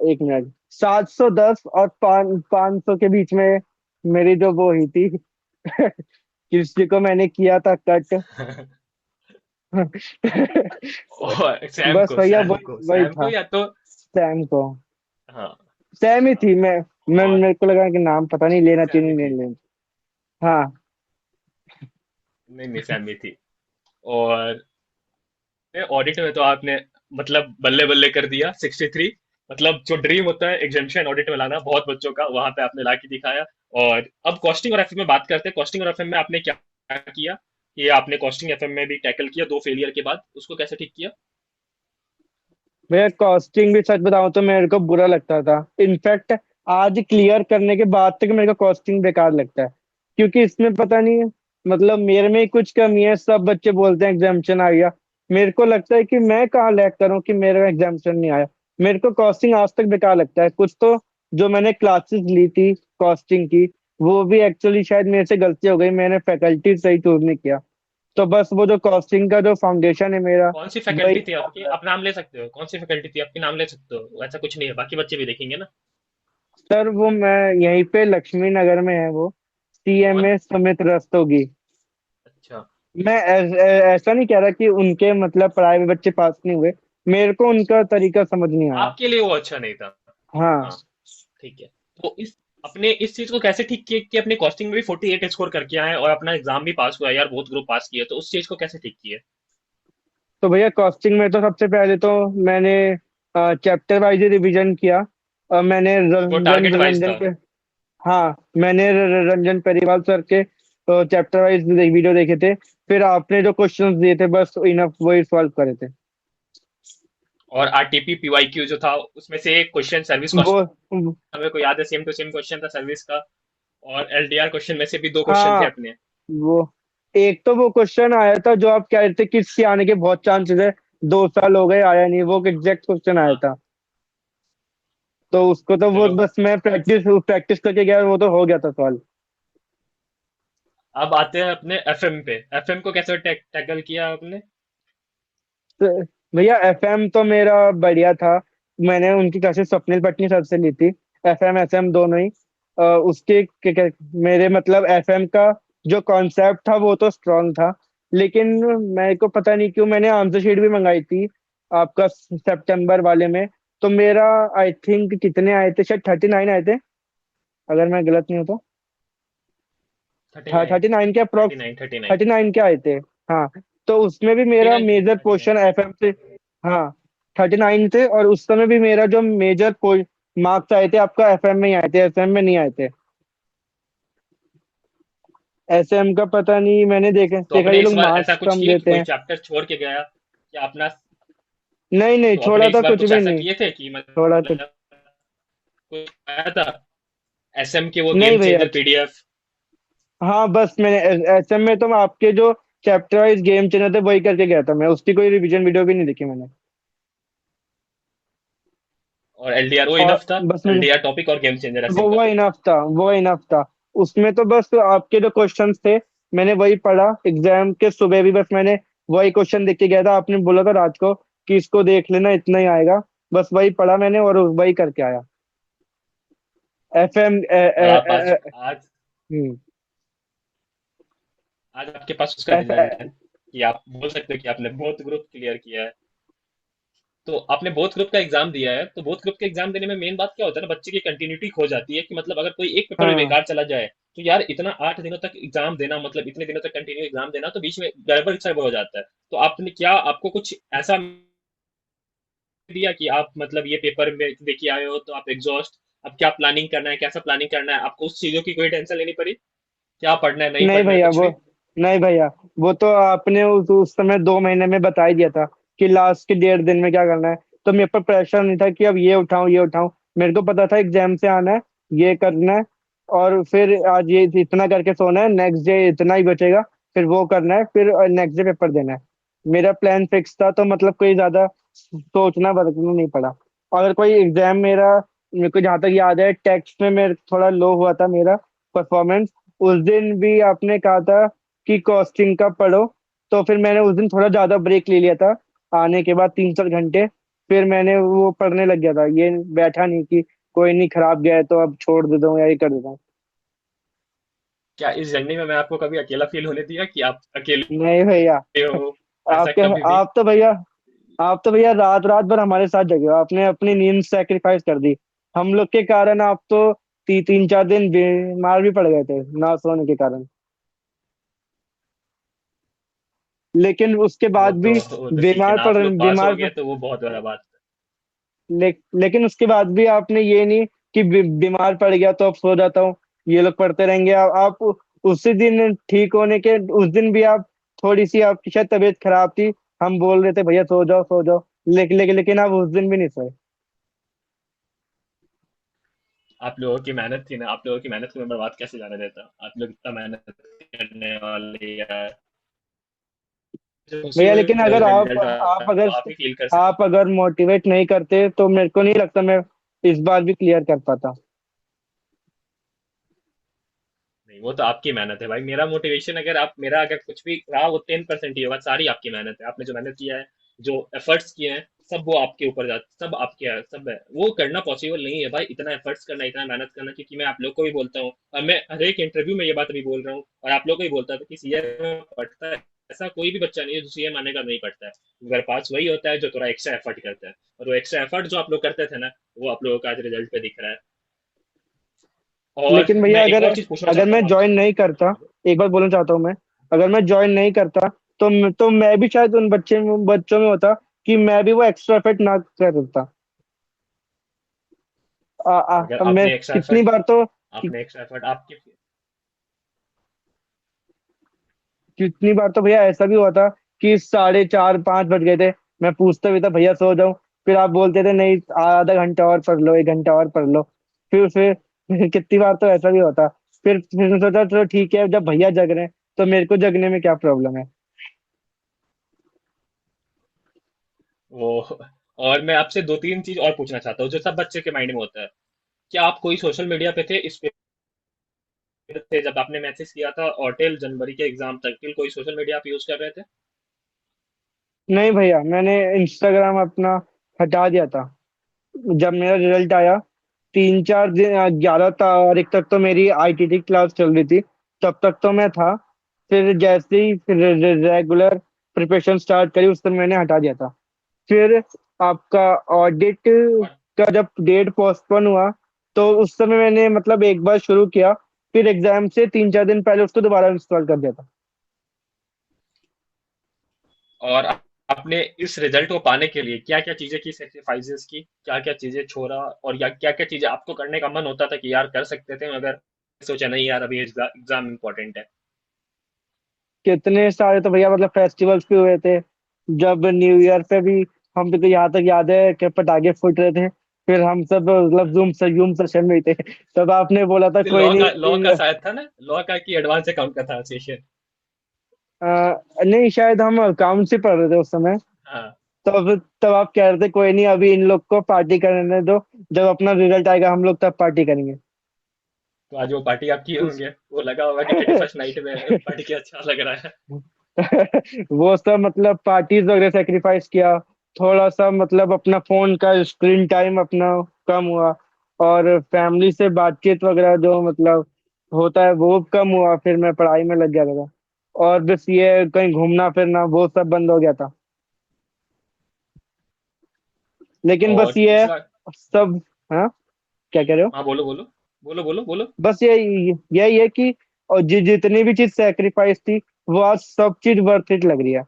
एक मिनट, 710 और 500 के बीच में मेरी जो वो हुई थी किसी को मैंने किया था कट। और सैम बस को भैया सैम वही को वही सैम को था। या तो सैम को। हाँ। सैम ही थी। मैं और मेरे को लगा कि नाम पता नहीं, लेना चाहिए सैम ही नहीं थी। लेना। हाँ। नहीं नहीं, सैम ही थी। और ऑडिट में तो आपने मतलब बल्ले बल्ले कर दिया 63। मतलब जो ड्रीम होता है एग्जामिनेशन ऑडिट में लाना बहुत बच्चों का, वहां पे आपने ला के दिखाया। और अब कॉस्टिंग और एफएम में बात करते हैं। कॉस्टिंग और एफएम में आपने क्या क्या किया? ये आपने कॉस्टिंग एफएम में भी टैकल किया 2 फेलियर के बाद, उसको कैसे ठीक किया? भैया कॉस्टिंग भी सच बताऊं तो मेरे को बुरा लगता था। इनफैक्ट आज क्लियर करने के बाद तक मेरे को कॉस्टिंग बेकार लगता है, क्योंकि इसमें पता नहीं, मतलब मेरे में ही कुछ कमी है। सब बच्चे बोलते हैं एग्जाम्पशन आ गया, मेरे को लगता है कि मैं कहाँ लैग करूं कि मेरा एग्जाम्पशन नहीं आया। मेरे को कॉस्टिंग आज तक बेकार लगता है। कुछ तो जो मैंने क्लासेस ली थी कॉस्टिंग की, वो भी एक्चुअली शायद मेरे से गलती हो गई, मैंने फैकल्टी सही चूज नहीं किया। तो बस वो जो कॉस्टिंग का जो फाउंडेशन है मेरा, कौन सी वही। फैकल्टी थी आपकी? आप नाम ले सकते हो, कौन सी फैकल्टी थी आपकी? नाम ले सकते हो, ऐसा कुछ नहीं है, बाकी बच्चे भी देखेंगे ना। सर वो मैं यहीं पे लक्ष्मी नगर में है वो, कौन? सीएमए सुमित रस्तोगी। अच्छा। मैं ऐसा नहीं कह रहा कि उनके मतलब पढ़ाए हुए बच्चे पास नहीं हुए, मेरे को उनका तरीका समझ नहीं आया। आपके लिए वो अच्छा नहीं था। हाँ। हाँ, ठीक है। तो इस अपने इस चीज को कैसे ठीक किए कि अपने कॉस्टिंग में भी 48 स्कोर करके आए और अपना एग्जाम भी पास हुआ यार, बहुत ग्रुप पास किए, तो उस चीज को कैसे ठीक किए? तो भैया कॉस्टिंग में तो सबसे पहले तो मैंने चैप्टर वाइज रिवीजन किया। और मैंने वो रंजन टारगेट वाइज रंजन था। पे, हाँ, मैंने रंजन पेरीवाल सर के चैप्टर वाइज वीडियो देखे थे। फिर आपने जो क्वेश्चंस दिए थे बस इनफ वही सॉल्व करे थे। और आरटीपी पीवाईक्यू जो था, उसमें से एक क्वेश्चन सर्विस वो क्वेश्चन मेरे को याद है, सेम टू सेम क्वेश्चन था सर्विस का। और एलडीआर क्वेश्चन में से भी 2 क्वेश्चन थे हाँ, अपने। वो एक तो वो क्वेश्चन आया था जो आप कह रहे थे कि इसके आने के बहुत चांसेस है, 2 साल हो गए आया नहीं, वो एग्जैक्ट क्वेश्चन आया हाँ। था। तो उसको तो वो चलो, बस मैं प्रैक्टिस प्रैक्टिस करके गया, वो तो हो गया था सवाल। अब आते हैं अपने एफएम पे। एफएम को कैसे टैकल किया आपने? तो भैया एफएम तो मेरा बढ़िया था। मैंने उनकी क्लासेस स्वप्निल पटनी सर से ली थी, एफएम एसएम दोनों ही। उसके मेरे मतलब एफएम का जो कॉन्सेप्ट था वो तो स्ट्रांग था, लेकिन मेरे को पता नहीं क्यों मैंने आंसर शीट भी मंगाई थी आपका सितंबर वाले में। तो मेरा आई थिंक कितने आए थे, शायद 39 आए थे, अगर मैं गलत नहीं हूँ तो। 39। 39 के अप्रोक्स, 39, 39। 39 के आए थे। हाँ। तो उसमें भी थर्टी मेरा नाइन मेजर 39। पोर्शन एफएम से, हाँ, 39 थे। और उस समय भी मेरा जो मेजर मार्क्स आए थे आपका एफएम में ही आए थे, एसएम में नहीं आए थे। एसएम का पता नहीं, मैंने देखा तो देखा आपने ये इस लोग बार ऐसा मार्क्स कुछ कम किए कि देते कोई हैं। चैप्टर छोड़ के गया या अपना? नहीं नहीं, तो छोड़ा अपने था इस बार कुछ कुछ भी ऐसा नहीं। किए थे कि छोड़ा कुछ, मतलब कुछ आया था एसएम के वो नहीं गेम भैया। Changer PDF? हाँ बस मैंने एसएम में तो मैं आपके जो चैप्टर वाइज गेम चेनल थे वही करके गया था, मैं उसकी कोई रिवीजन वीडियो भी नहीं देखी मैंने। और एलडीआर वो और इनफ था? बस मुझे एलडीआर टॉपिक और गेम चेंजर एसएम वो का? इनफ था, वो इनफ था। उसमें तो बस आपके जो क्वेश्चंस थे मैंने वही पढ़ा, एग्जाम के सुबह भी बस मैंने वही क्वेश्चन देख के गया था। आपने बोला था रात को कि इसको देख लेना, इतना ही आएगा, बस वही पढ़ा मैंने और वही करके आया। F M. और आप आज आज आज आपके पास उसका एफ रिजल्ट है कि आप बोल सकते हो कि आपने बहुत ग्रुप क्लियर किया है। तो आपने बोथ ग्रुप का एग्जाम दिया है, तो बोथ ग्रुप के एग्जाम देने में मेन बात क्या होता है ना, बच्चे की कंटिन्यूटी खो जाती है कि मतलब अगर कोई एक पेपर भी हाँ। बेकार चला जाए, तो यार इतना 8 दिनों तक एग्जाम देना, मतलब इतने दिनों तक कंटिन्यू एग्जाम देना, तो बीच में गड़बड़ सा हो जाता है। तो आपने क्या, आपको कुछ ऐसा दिया कि आप मतलब ये पेपर में देखिए आए हो तो आप एग्जॉस्ट, अब क्या प्लानिंग करना है, कैसा प्लानिंग करना है, आपको उस चीजों की कोई टेंशन लेनी पड़ी? क्या पढ़ना है, नहीं नहीं पढ़ना है, भैया कुछ वो, भी? नहीं भैया, वो तो आपने उस समय 2 महीने में बता ही दिया था कि लास्ट के 1.5 दिन में क्या करना है। तो मेरे पर प्रेशर नहीं था कि अब ये उठाऊं ये उठाऊं, मेरे को पता था एग्जाम से आना है, ये करना है, और फिर आज ये इतना करके सोना है, नेक्स्ट डे इतना ही बचेगा, फिर वो करना है, फिर नेक्स्ट डे पेपर देना है। मेरा प्लान फिक्स था, तो मतलब कोई ज्यादा सोचना बरतना नहीं पड़ा। अगर कोई एग्जाम मेरा, मेरे को जहाँ तक याद है टेक्स्ट में मेरे थोड़ा लो हुआ था मेरा परफॉर्मेंस, उस दिन भी आपने कहा था कि कॉस्टिंग का पढ़ो, तो फिर मैंने उस दिन थोड़ा ज्यादा ब्रेक ले लिया था, आने के बाद 3 4 घंटे, फिर मैंने वो पढ़ने लग गया था, ये बैठा नहीं कि कोई नहीं खराब गया है तो अब छोड़ देता हूँ या ये कर देता हूँ। क्या इस जर्नी में मैं आपको कभी अकेला फील होने दिया कि आप अकेले नहीं भैया, हो? ऐसा आपके कभी भी? आप तो भैया आप तो भैया रात रात भर हमारे साथ जगे हो, आपने अपनी नींद सेक्रीफाइस कर दी। हम लोग के कारण आप तो 3 4 दिन बीमार भी पड़ गए थे ना सोने के कारण, लेकिन उसके बाद भी वो तो ठीक है बीमार ना, पड़ आप लोग पास हो बीमार गए तो वो बहुत बड़ा बात लेकिन उसके बाद भी आपने ये नहीं कि बीमार पड़ गया तो अब सो जाता हूँ, ये लोग पढ़ते रहेंगे। आप उसी दिन ठीक होने के उस दिन भी आप, थोड़ी सी आपकी शायद तबीयत खराब थी, हम बोल रहे थे भैया सो जाओ सो जाओ, लेकिन आप उस दिन भी नहीं सोए। है। आप लोगों की मेहनत थी ना, आप लोगों की मेहनत को मैं बर्बाद कैसे जाने देता? आप लोग इतना मेहनत करने वाले यार, जो खुशी भैया हुई लेकिन जब अगर रिजल्ट आप आया अगर तो आप ही फील कर सकते। आप अगर मोटिवेट नहीं करते तो मेरे को नहीं लगता मैं इस बार भी क्लियर कर पाता। नहीं, वो तो आपकी मेहनत है भाई। मेरा मोटिवेशन, अगर आप मेरा अगर कुछ भी रहा वो 10% ही होगा। सारी आपकी मेहनत है, आपने जो मेहनत किया है, जो एफर्ट्स किए हैं, सब वो आपके ऊपर जाते, सब आपके है, सब है। वो करना पॉसिबल नहीं है भाई, इतना एफर्ट्स करना, इतना मेहनत करना। क्योंकि मैं आप लोग को भी बोलता हूँ, और मैं हर एक इंटरव्यू में ये बात अभी बोल रहा हूँ, और आप लोग को भी बोलता था कि सीए में पढ़ता है, ऐसा कोई भी बच्चा नहीं है जो सीए मानेगा नहीं पढ़ता है। मेरे पास वही होता है जो थोड़ा एक्स्ट्रा एफर्ट करता है, और वो एक्स्ट्रा एफर्ट जो आप लोग करते थे ना, वो आप लोगों का आज रिजल्ट पे दिख रहा है। और लेकिन भैया मैं एक अगर और चीज पूछना अगर चाहता मैं हूँ ज्वाइन आपसे। नहीं करता, बोलो। एक बात बोलना चाहता हूँ मैं, अगर मैं ज्वाइन नहीं करता तो मैं भी शायद उन बच्चों में होता कि मैं भी वो एक्स्ट्रा एफर्ट ना करता। अगर मैं आपने एक्स्ट्रा कितनी एफर्ट बार तो आपने एक्स्ट्रा एफर्ट आपके कितनी बार तो भैया ऐसा भी हुआ था कि 4:30 5 बज गए थे, मैं पूछता भी था भैया सो जाऊं, फिर आप बोलते थे नहीं आधा घंटा और पढ़ लो, 1 घंटा और पढ़ लो। फिर कितनी बार तो ऐसा भी होता। फिर मैं सोचा चलो ठीक है, जब भैया जग रहे हैं तो मेरे को जगने में क्या प्रॉब्लम है। वो। और मैं आपसे दो तीन चीज और पूछना चाहता हूँ जो सब बच्चे के माइंड में होता है। क्या आप कोई सोशल मीडिया पे थे, इस पे थे जब आपने मैसेज किया था, और टिल जनवरी के एग्जाम तक टिल कोई सोशल मीडिया आप यूज कर रहे थे? नहीं भैया, मैंने इंस्टाग्राम अपना हटा दिया था जब मेरा रिजल्ट आया। 3 4 दिन 11 तारीख तक तो मेरी आईटीटी क्लास चल रही थी, तब तक तो मैं था। फिर जैसे ही रेगुलर प्रिपरेशन स्टार्ट करी उस समय मैंने हटा दिया था। फिर आपका ऑडिट और का जब डेट पोस्टपोन हुआ, तो उस समय मैंने मतलब एक बार शुरू किया, फिर एग्जाम से 3 4 दिन पहले उसको दोबारा इंस्टॉल कर दिया था। और आपने इस रिजल्ट को पाने के लिए क्या क्या चीजें की, सेक्रीफाइसेस की, क्या क्या चीजें छोड़ा, और या क्या क्या चीजें आपको करने का मन होता था कि यार कर सकते थे, मगर सोचा नहीं यार अभी एग्जाम इंपॉर्टेंट है? कितने सारे तो भैया मतलब फेस्टिवल्स भी हुए थे, जब न्यू ईयर पे भी हम तो यहाँ तक याद है कि पटाखे फूट रहे थे, फिर हम सब मतलब जूम सेशन में ही थे, तब आपने बोला था कोई लॉ का नहीं। शायद था ना, लॉ का कि एडवांस अकाउंट का था सेशन? नहीं शायद हम अकाउंट से पढ़ रहे थे उस समय। हाँ। तब आप कह रहे थे कोई नहीं अभी इन लोग को पार्टी करने दो, जब अपना रिजल्ट आएगा हम लोग तब पार्टी करेंगे। तो आज वो पार्टी आप किए उस होंगे, वो लगा होगा कि 31st नाइट में पार्टी किया, अच्छा लग रहा है। वो सब मतलब पार्टीज वगैरह सेक्रीफाइस किया, थोड़ा सा मतलब अपना फोन का स्क्रीन टाइम अपना कम हुआ, और फैमिली से बातचीत वगैरह जो मतलब होता है वो कम हुआ, फिर मैं पढ़ाई में लग गया था। और बस ये कहीं घूमना फिरना वो सब बंद हो गया था। लेकिन बस और ये है तीसरा। सब। हाँ, क्या कह रहे हो? हाँ, बोलो बोलो। बोलो बोलो बोलो। बस यही है कि और जितनी भी चीज सेक्रीफाइस थी वो आज सब चीज वर्थ इट लग रही है।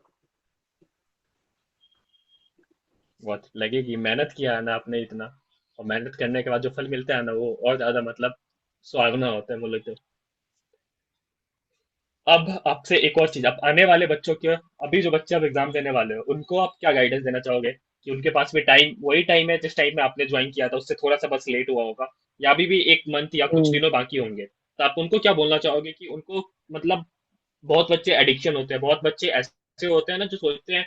बहुत लगेगी, मेहनत किया है ना आपने इतना, और मेहनत करने के बाद जो फल मिलता है ना, वो और ज्यादा मतलब सुहावना होता है मुझे तो। अब आपसे एक और चीज, अब आने वाले बच्चों के, अभी जो बच्चे अब एग्जाम देने वाले हो, उनको आप क्या गाइडेंस देना चाहोगे? कि उनके पास भी टाइम वही टाइम है जिस टाइम में आपने ज्वाइन किया था, उससे थोड़ा सा बस लेट हुआ होगा, या अभी भी एक मंथ या कुछ हम्म। दिनों बाकी होंगे, तो आप उनको क्या बोलना चाहोगे कि उनको, मतलब बहुत बच्चे एडिक्शन होते हैं, बहुत बच्चे ऐसे होते हैं ना जो सोचते हैं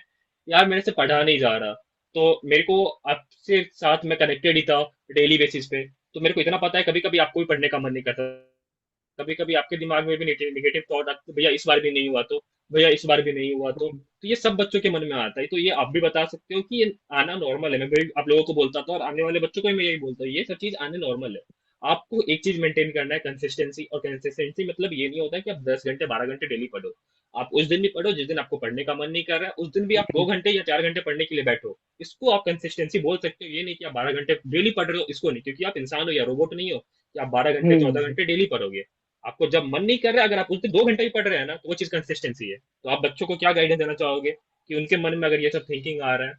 यार मेरे से पढ़ा नहीं जा रहा, तो मेरे को आपसे साथ मैं कनेक्टेड ही था डेली बेसिस पे, तो मेरे को इतना पता है कभी कभी आपको भी पढ़ने का मन नहीं करता, कभी कभी आपके दिमाग में भी नेगेटिव थॉट आते, भैया इस बार भी नहीं हुआ तो, भैया इस बार भी नहीं हुआ तो ये सब बच्चों के मन में आता है, तो ये आप भी बता सकते हो कि ये आना नॉर्मल है। मैं भी आप लोगों को बोलता था और आने वाले बच्चों को भी मैं यही बोलता हूँ, ये सब चीज आने नॉर्मल है। आपको एक चीज मेंटेन करना है, कंसिस्टेंसी, और कंसिस्टेंसी मतलब ये नहीं होता है कि आप 10 घंटे 12 घंटे डेली पढ़ो। आप उस दिन भी पढ़ो जिस दिन आपको पढ़ने का मन नहीं कर रहा है, उस दिन भी आप 2 घंटे या 4 घंटे पढ़ने के लिए बैठो, इसको आप कंसिस्टेंसी बोल सकते हो। ये नहीं कि आप 12 घंटे डेली पढ़ रहे हो, इसको नहीं, क्योंकि आप इंसान हो या रोबोट नहीं हो कि आप 12 घंटे चौदह हम्म। घंटे डेली पढ़ोगे। आपको जब मन नहीं कर रहा है, अगर आप उस दिन 2 घंटे ही पढ़ रहे हैं ना, तो वो चीज कंसिस्टेंसी है। तो आप बच्चों को क्या गाइडेंस देना चाहोगे कि उनके मन में अगर ये सब थिंकिंग आ रहा है,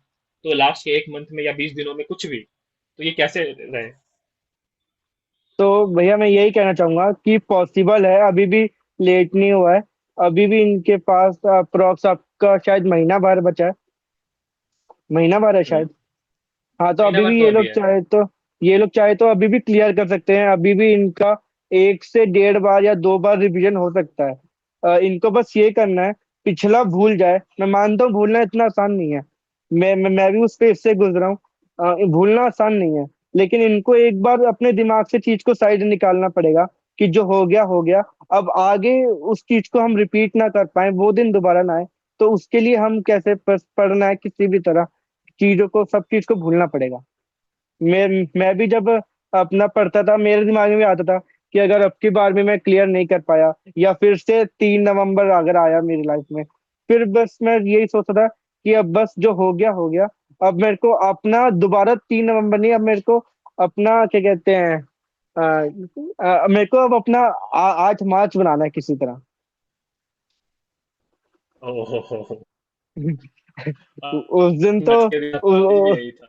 तो लास्ट के एक मंथ में या 20 दिनों में कुछ भी, तो ये कैसे रहे? तो भैया मैं यही कहना चाहूंगा कि पॉसिबल है, अभी भी लेट नहीं हुआ है। अभी भी इनके पास अप्रोक्स आपका शायद महीना भर बचा है। महीना भर है हम्म। शायद। हाँ, तो महीना अभी भर भी तो अभी है। ये लोग चाहे तो अभी भी क्लियर कर सकते हैं। अभी भी इनका 1 से 1.5 बार या 2 बार रिवीजन हो सकता है। इनको बस ये करना है, पिछला भूल जाए। मैं मानता हूँ भूलना इतना आसान नहीं है। मैं भी उस फेज से गुजरा हूँ। भूलना आसान नहीं है। लेकिन इनको एक बार अपने दिमाग से चीज को साइड निकालना पड़ेगा कि जो हो गया हो गया। अब आगे उस चीज को हम रिपीट ना कर पाए, वो दिन दोबारा ना आए। तो उसके लिए हम कैसे पढ़ना है, किसी भी तरह चीजों को, सब चीज को भूलना पड़ेगा। मैं भी जब अपना पढ़ता था, मेरे दिमाग में भी आता था कि अगर अब की बार भी मैं क्लियर नहीं कर पाया, या फिर से 3 नवंबर अगर आया मेरी लाइफ में, फिर बस मैं यही सोचता था कि अब बस जो हो गया हो गया। अब मेरे को अपना दोबारा 3 नवंबर नहीं, अब मेरे को अपना क्या कहते हैं, मेरे को अब अपना 8 मार्च बनाना है किसी तरह। ओहो। उस दिन तो आज के दिन उ, आपका भी उ, यही था।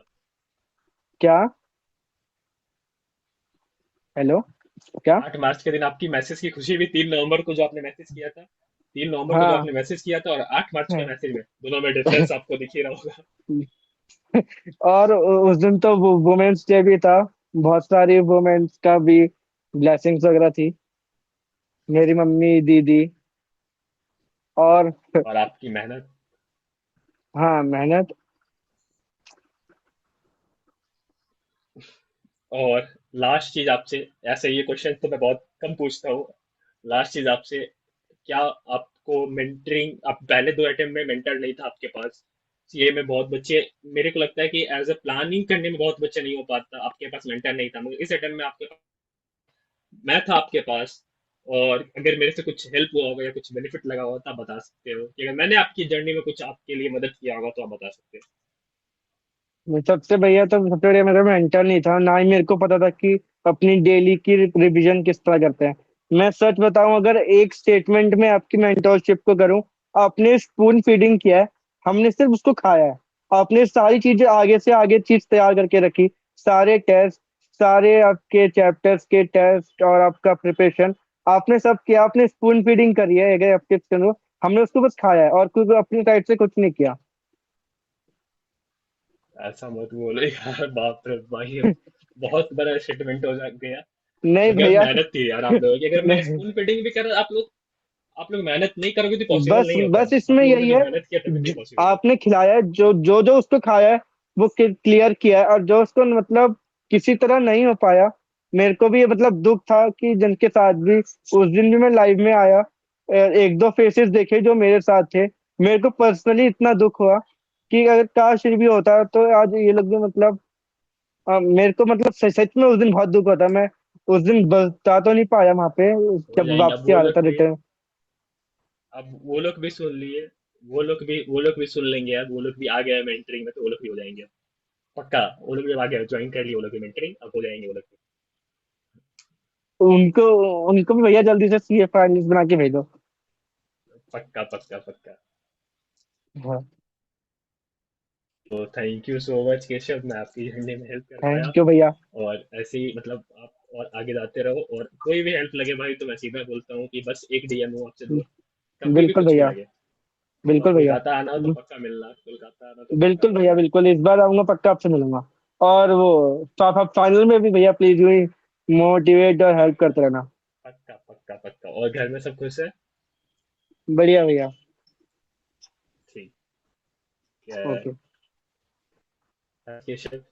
क्या? हेलो? क्या? 8 मार्च के दिन आपकी मैसेज की खुशी भी 3 नवंबर को जो आपने मैसेज किया था, 3 नवंबर को जो हाँ। आपने मैसेज किया था और 8 मार्च का मैसेज में, दोनों में डिफरेंस आपको दिख ही रहा होगा। और उस दिन तो वो वुमेन्स डे भी था। बहुत सारी वुमेन्स का भी ब्लेसिंग्स वगैरह थी, मेरी मम्मी, दीदी। और और आपकी मेहनत। हाँ, मेहनत। और लास्ट चीज आपसे, ऐसे ये क्वेश्चन तो मैं बहुत कम पूछता हूँ, लास्ट चीज आपसे, क्या आपको मेंटरिंग, आप पहले 2 अटेम्प्ट में मेंटर नहीं था आपके पास, सीए में बहुत बच्चे, मेरे को लगता है कि एज अ प्लानिंग करने में बहुत बच्चे नहीं हो पाता, आपके पास मेंटर नहीं था, मगर इस अटेम्प्ट में आपके पास, मैं था आपके पास, और अगर मेरे से कुछ हेल्प हुआ होगा या कुछ बेनिफिट लगा होगा तो आप बता सकते हो, कि अगर मैंने आपकी जर्नी में कुछ आपके लिए मदद किया होगा तो आप बता सकते सबसे भैया तो सबसे बढ़िया मेरा मेंटर नहीं था, ना ही मेरे को पता था कि अपनी डेली की रिवीजन किस तरह करते हैं। मैं सच बताऊं, अगर एक स्टेटमेंट में आपकी मेंटरशिप को करूं, आपने स्पून फीडिंग किया है। हमने सिर्फ उसको खाया है। आपने सारी चीजें आगे से आगे चीज तैयार करके रखी। सारे टेस्ट, सारे आपके चैप्टर्स के टेस्ट और आपका प्रिपरेशन, आपने सब किया। आपने स्पून फीडिंग करी है अगर आपके सुनो। हमने उसको बस खाया है और कुछ अपनी साइड से कुछ नहीं किया। हो। ऐसा मत बोलो यार, बाप रे भाई, बहुत बड़ा स्टेटमेंट हो गया। नहीं मगर भैया। मेहनत थी यार आप लोगों की, अगर मैं स्पून फीडिंग भी कर रहा, आप लोग मेहनत नहीं करोगे तो पॉसिबल बस नहीं होता, बस आप इसमें लोगों ने यही जो है, मेहनत किया तभी तो पॉसिबल है। आपने खिलाया है, जो जो जो उसको खाया है वो क्लियर किया है। और जो उसको मतलब किसी तरह नहीं हो पाया, मेरे को भी ये मतलब दुख था कि जिनके साथ भी उस दिन भी मैं लाइव में आया, एक दो फेसेस देखे जो मेरे साथ थे। मेरे को पर्सनली इतना दुख हुआ कि अगर काश ये भी होता तो आज ये लोग भी मतलब मेरे को मतलब सच में उस दिन बहुत दुख होता। मैं उस दिन बता तो नहीं पाया वहां पे, हो जब जाएंगे अब वापसी आ रहा था रिटर्न। अब वो लोग भी सुन लिए, वो लोग भी सुन लेंगे, अब वो लोग भी आ गए मेंटरिंग में, तो वो लोग भी हो जाएंगे। पक्का वो लोग भी आ गए, ज्वाइन कर लिए वो लोग भी मेंटरिंग, अब हो जाएंगे वो लोग भी। उनको उनको भी भैया जल्दी से सीए फाइनलिस्ट बना के भेजो। पक्का पक्का पक्का। हाँ। तो thank you so much Keshav, मैं आपकी जर्नी में हेल्प कर पाया। थैंक यू भैया। और ऐसे ही मतलब आप और आगे जाते रहो, और कोई भी हेल्प लगे भाई तो मैं सीधा बोलता हूँ कि बस एक डीएम हूँ आपसे दूर, कभी भी बिल्कुल कुछ भी भैया। लगे। और बिल्कुल भैया। कोलकाता आना हो तो पक्का मिलना, कोलकाता आना तो पक्का बिल्कुल भैया, मिलना। बिल्कुल इस बार आऊंगा, पक्का आपसे मिलूंगा। और वो फाइनल में भी भैया प्लीज हुई मोटिवेट और हेल्प करते रहना। पक्का पक्का पक्का। और घर में सब खुश है? बढ़िया भैया। ठीक है। ओके। केशव।